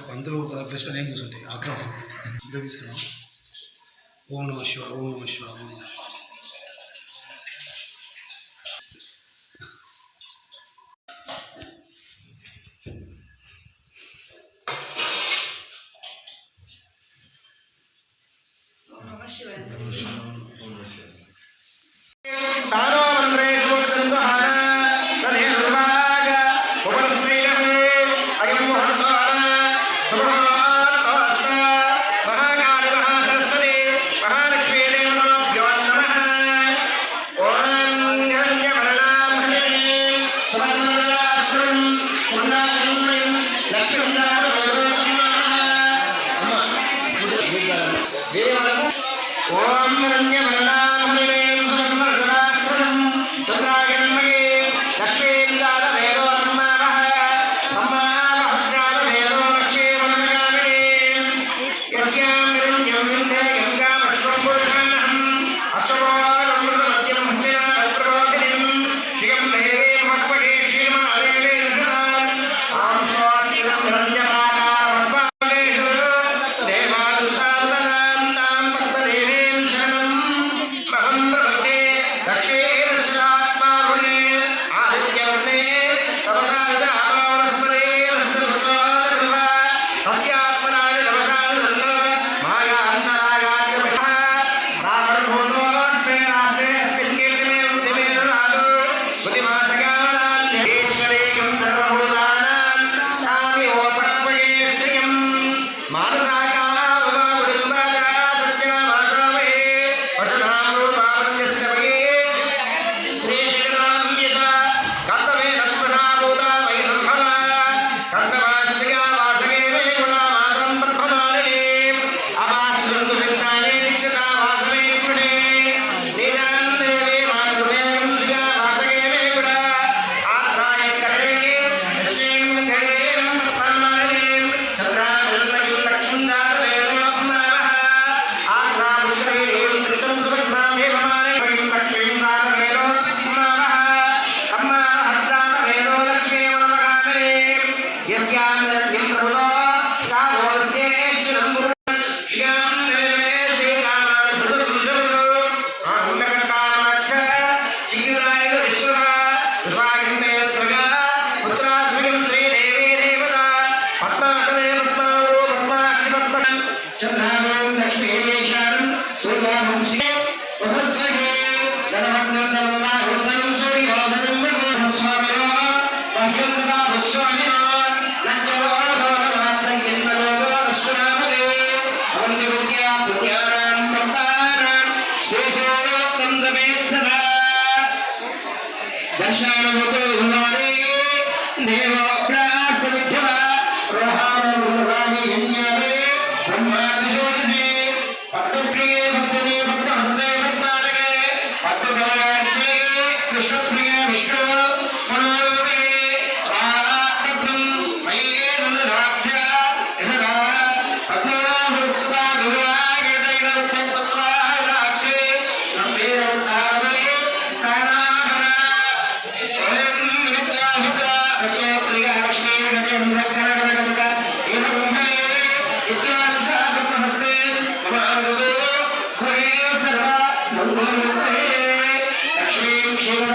పంతులు ప్రశ్న ఏం కూర్చుంటాయి ఆక్రమణ చూపిస్తున్నాం. ఓం నమ శివ, ఓం నమ శివ, ఓం నమ శివ.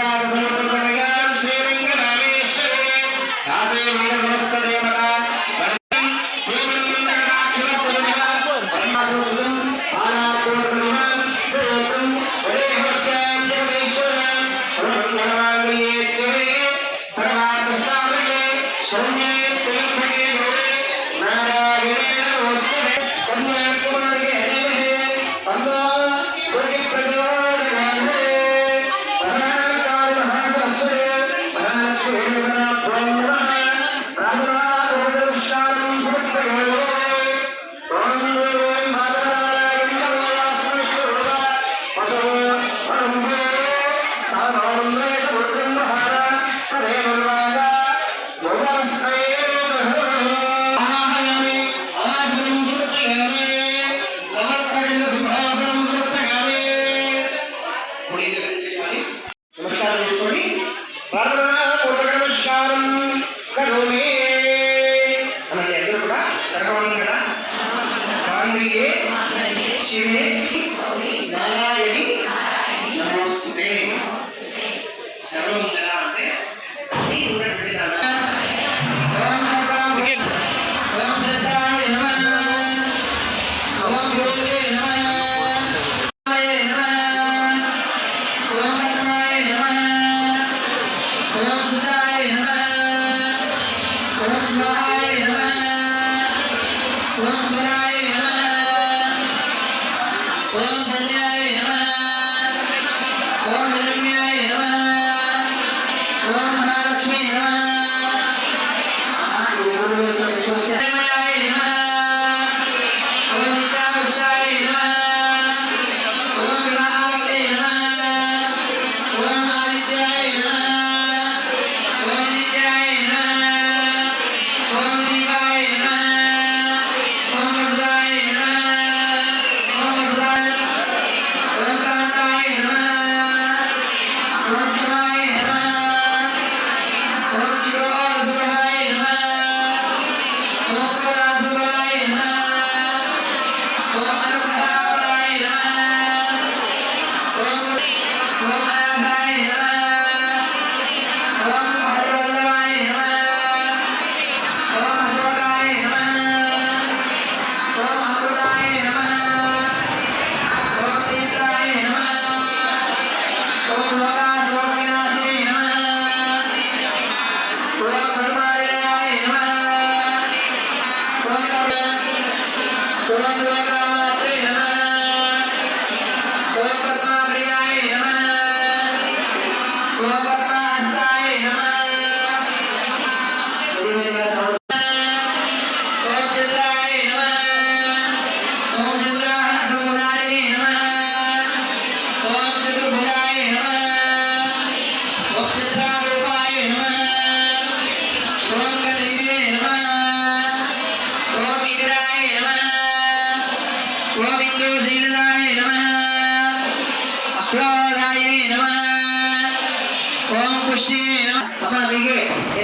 लक्ष्मी सर्वमंगल मांगल्ये शिवे नारायणी नमोस्तुते सर्वमंगल అంటే ఈ ఊర పెడతాను ఓం సదాయ నమః ఓం యోగే నమః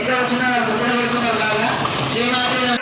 ఎక్కడ వచ్చినా కూర్చొని పెట్టుకున్నారు బాగా శివనాథ ఓం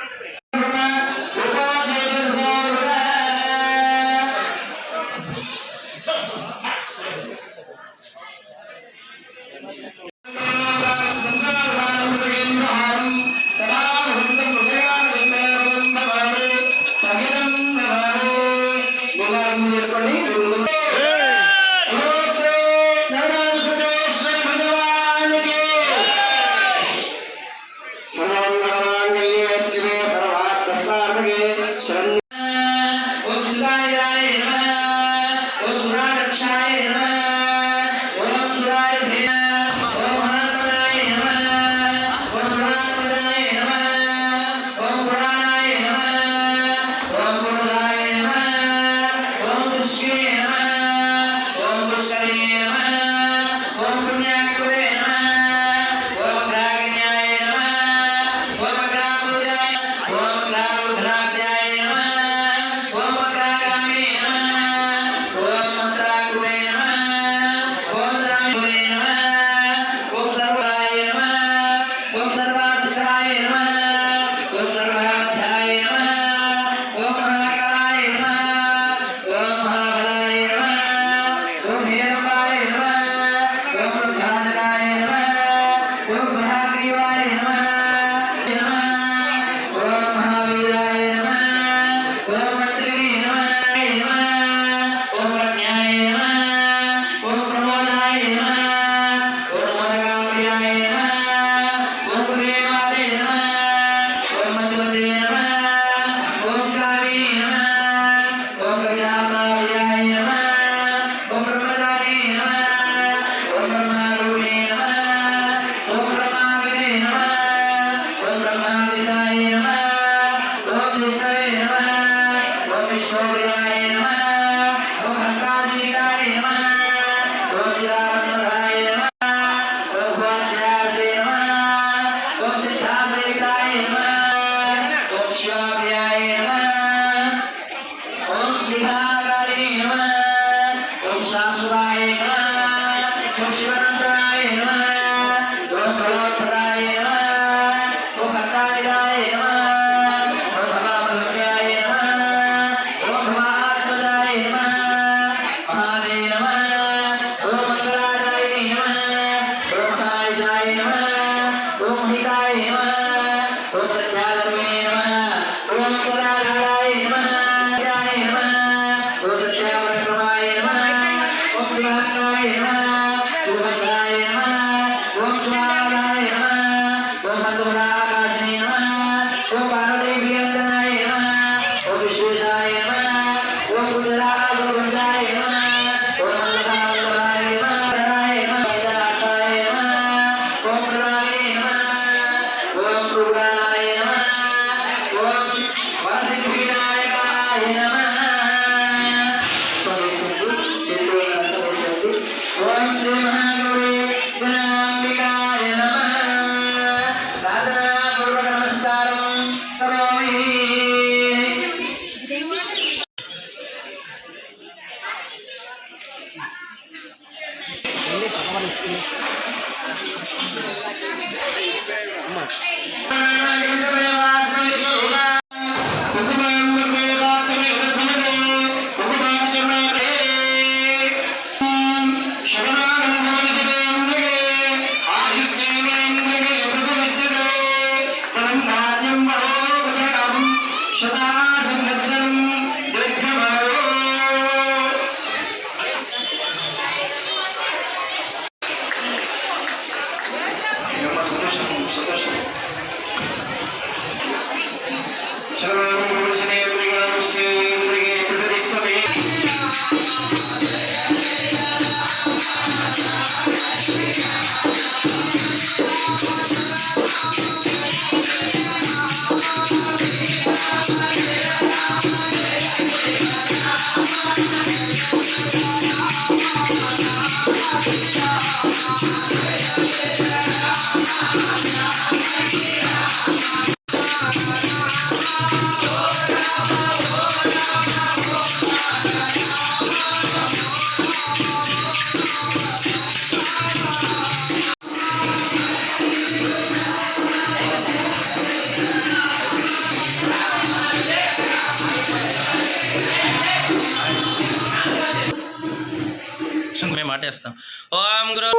మేము మాటేస్తాం. ఓం గురు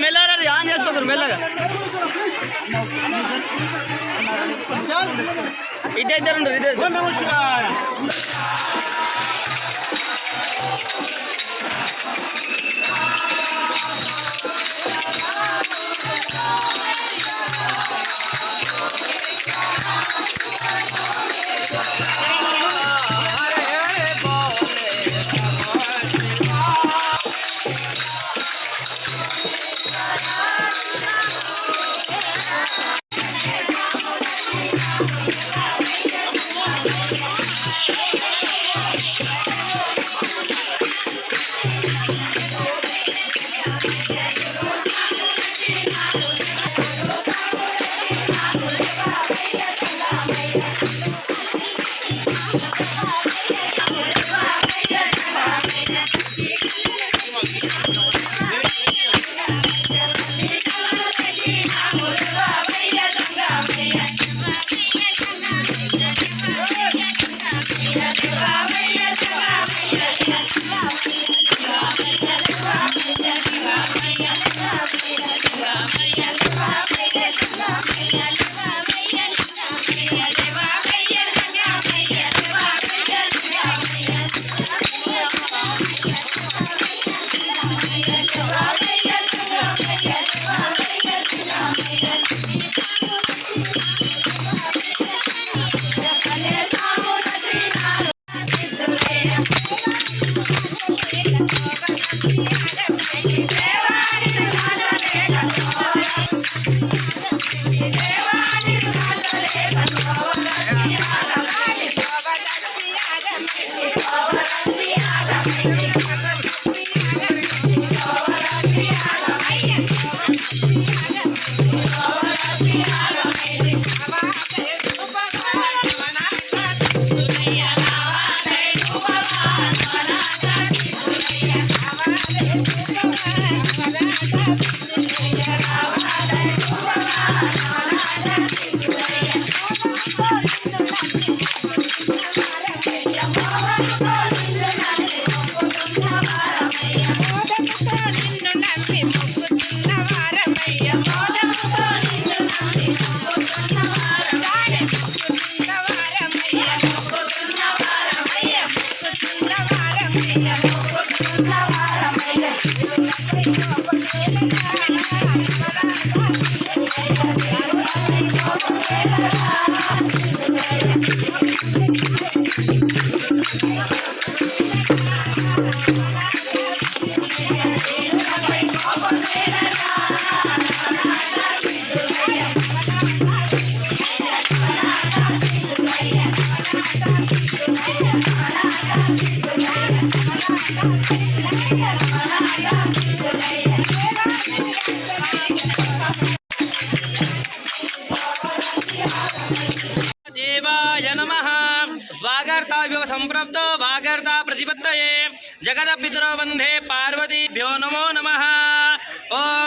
మెల్లగా ఆన్ చేసుకోరు మెల్లగా ఇద్దరు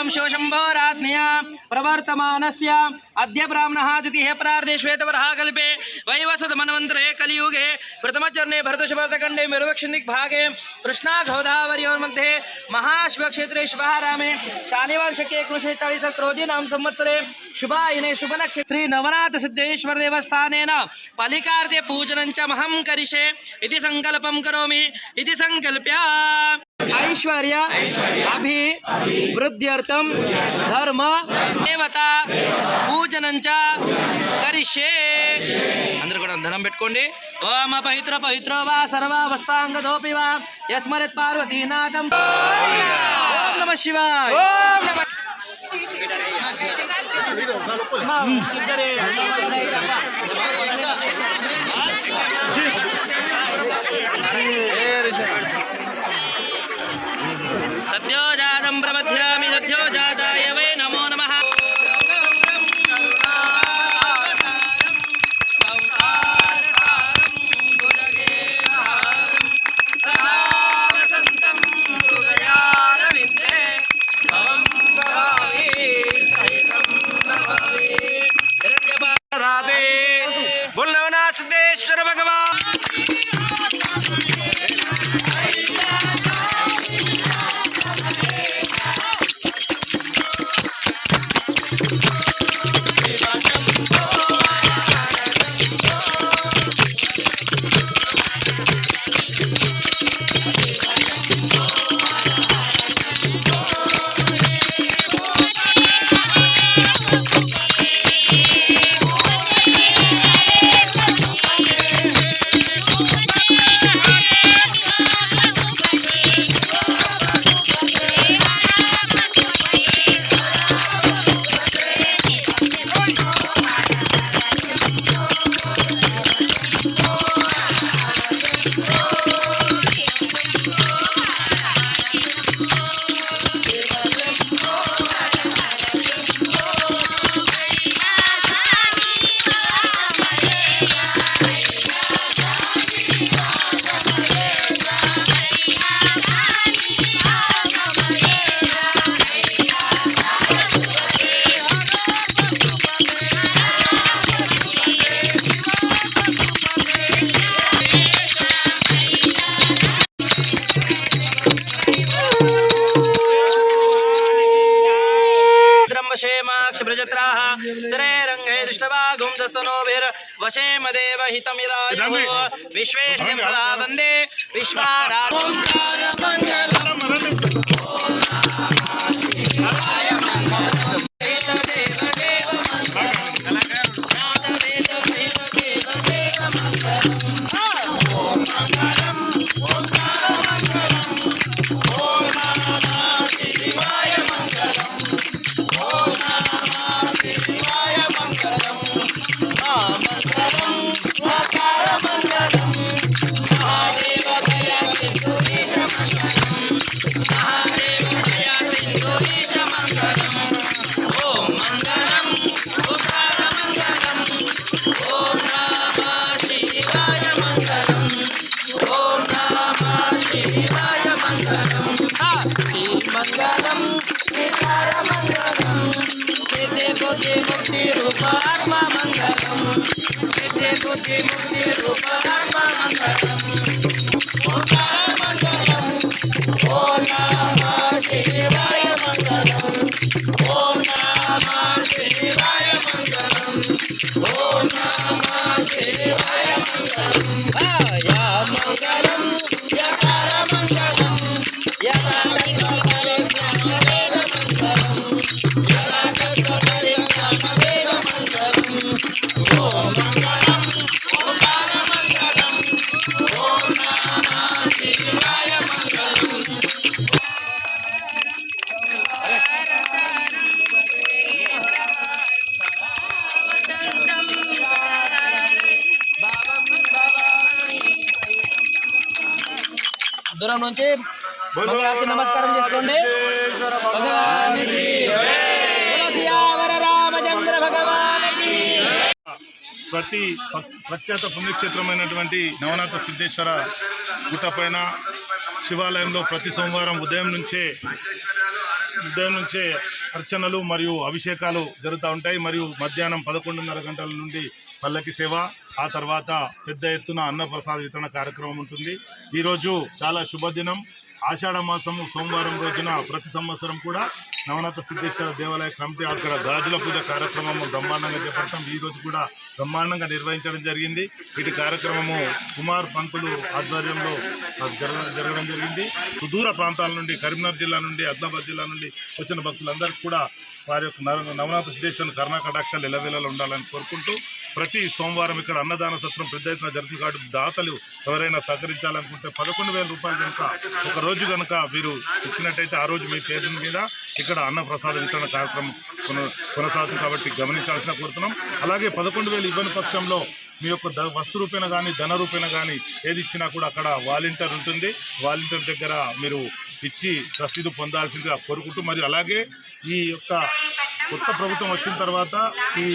शिवशम्भोराज्ञया प्रवर्तमानस्य अद्य ब्राह्मणः द्वितीये प्रार्धे श्वेतवराहकल्पे वैवस्वतमन्वन्तरे कलियुगे प्रथमचरणे भरतशुभरतखण्डे मेरुदक्षिणदिग्भागे कृष्णागोदावर्योर्मध्ये महाशिवक्षेत्रे शुभारामे शालिवार्षके 1940 क्रोधीनाम संवत्सरे शुभायने शुभनक्षत्रे श्री नवनाथ सिद्धेश्वर देवस्थानेन पालिकार्थे पूजनं च महं करिष्ये इति संकल्पं करोमि इति संकल्प्य ऐश्वर्य अभिवृद्ध्यर्थं धर्म देवता पूजनं च करिष्ये అందరూ కూడా ధనం పెట్టుకోండి ఓం పవిత్ర పవిత్ర వా సర్వావస్థాంగదోపి వా యస్మరత్ పార్వతీనాథం ఓం నమః శివాయ ఓం నమః సద్యోజాతం ప్రబధ్యామి సద్యోజాతాయ వై నమో నమః सिद्धेश्वर भगवान वशे मदेव हितमिदायुः विश्वेशं सदा वन्दे विश्वाराधनम् దూరం నుంచి మంగళారతి నమస్కారం చేసుకోండి. రామచంద్ర భగవానికి ప్రఖ్యాత పుణ్యక్షేత్రమైనటువంటి నవనాథ సిద్ధేశ్వర గుట్టపైన శివాలయంలో ప్రతి సోమవారం ఉదయం నుంచే ఉదయం నుంచే అర్చనలు మరియు అభిషేకాలు జరుగుతూ ఉంటాయి. మరియు మధ్యాహ్నం 11:30 గంటల నుండి పల్లకి సేవ, ఆ తర్వాత పెద్ద ఎత్తున అన్నప్రసాద వితరణ కార్యక్రమం ఉంటుంది. ఈరోజు చాలా శుభదినం. ఆషాఢ మాసము సోమవారం రోజున ప్రతి సంవత్సరం కూడా నవనాథ సిద్ధేశ్వర దేవాలయ కమిటీ అక్కడ గాజుల పూజ కార్యక్రమం బ్రహ్మాండంగా చేపడతాం. ఈ రోజు కూడా బ్రహ్మాండంగా నిర్వహించడం జరిగింది. ఇటు కార్యక్రమము కుమార్ పంతులు ఆధ్వర్యంలో జరగడం జరిగింది. సుదూర ప్రాంతాల నుండి, కరీంనగర్ జిల్లా నుండి, ఆదిలాబాద్ జిల్లా నుండి వచ్చిన భక్తులందరికీ కూడా వారి యొక్క నవనాథ సిద్ధేశ్వరుని కరుణాకటాక్షాలు ఎల్లవేళలా ఉండాలని కోరుకుంటూ ప్రతి సోమవారం ఇక్కడ అన్నదాన సత్రం పెద్ద ఎత్తున జరుగుతుంది. కాబట్టి దాతలు ఎవరైనా సహకరించాలనుకుంటే 11,000 రూపాయలు కనుక ఒక రోజు కనుక మీరు ఇచ్చినట్టయితే ఆ రోజు మీ పేరు మీద ఇక్కడ అన్నప్రసాద వితరణ కార్యక్రమం కొనసాగుతుంది. కాబట్టి గమనించాల్సిన కోరుతున్నాం. అలాగే 11,000 ఇవ్వని పక్షంలో మీ యొక్క వస్తు రూపేణ కానీ ధన రూపేణ కానీ ఏది ఇచ్చినా కూడా అక్కడ వాలంటీర్ ఉంటుంది. వాలంటీర్ దగ్గర మీరు ఇచ్చి రసీదు పొందాల్సిందిగా కోరుకుంటూ, మరియు అలాగే ఈ యొక్క కొత్త ప్రభుత్వం వచ్చిన తర్వాత, ఈ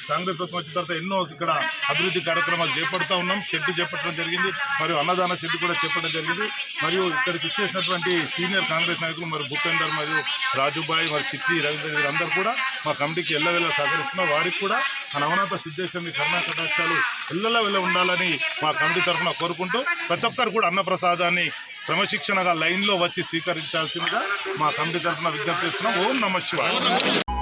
కాంగ్రెస్ ప్రభుత్వం వచ్చిన తర్వాత ఎన్నో ఇక్కడ అభివృద్ధి కార్యక్రమాలు చేపడుతూ ఉన్నాం. షెడ్డు చేపట్టడం జరిగింది, మరియు అన్నదాన షెడ్డు కూడా చేపట్టడం జరిగింది. మరియు ఇక్కడికి ఇచ్చేసినటువంటి సీనియర్ కాంగ్రెస్ నాయకులు మరియు భూపేందర్ మరియు రాజుబాయి మరియు చిట్టి రవీంద్ర అందరూ కూడా మా కమిటీకి ఎల్లవేళ సహకరిస్తున్నారు. వారికి కూడా ఆ నవనాథ సిద్ధేశ్వరుని కరుణాకటాక్షాలు ఎల్లవేళ ఉండాలని మా కమిటీ తరఫున కోరుకుంటూ ప్రతి ఒక్కరు కూడా అన్నప్రసాదాన్ని క్రమశిక్షణగా లైన్లో వచ్చి స్వీకరించాల్సిందిగా మా కమిటీ తరఫున విజ్ఞప్తి చేస్తున్నాం. ఓం నమః శివాయ.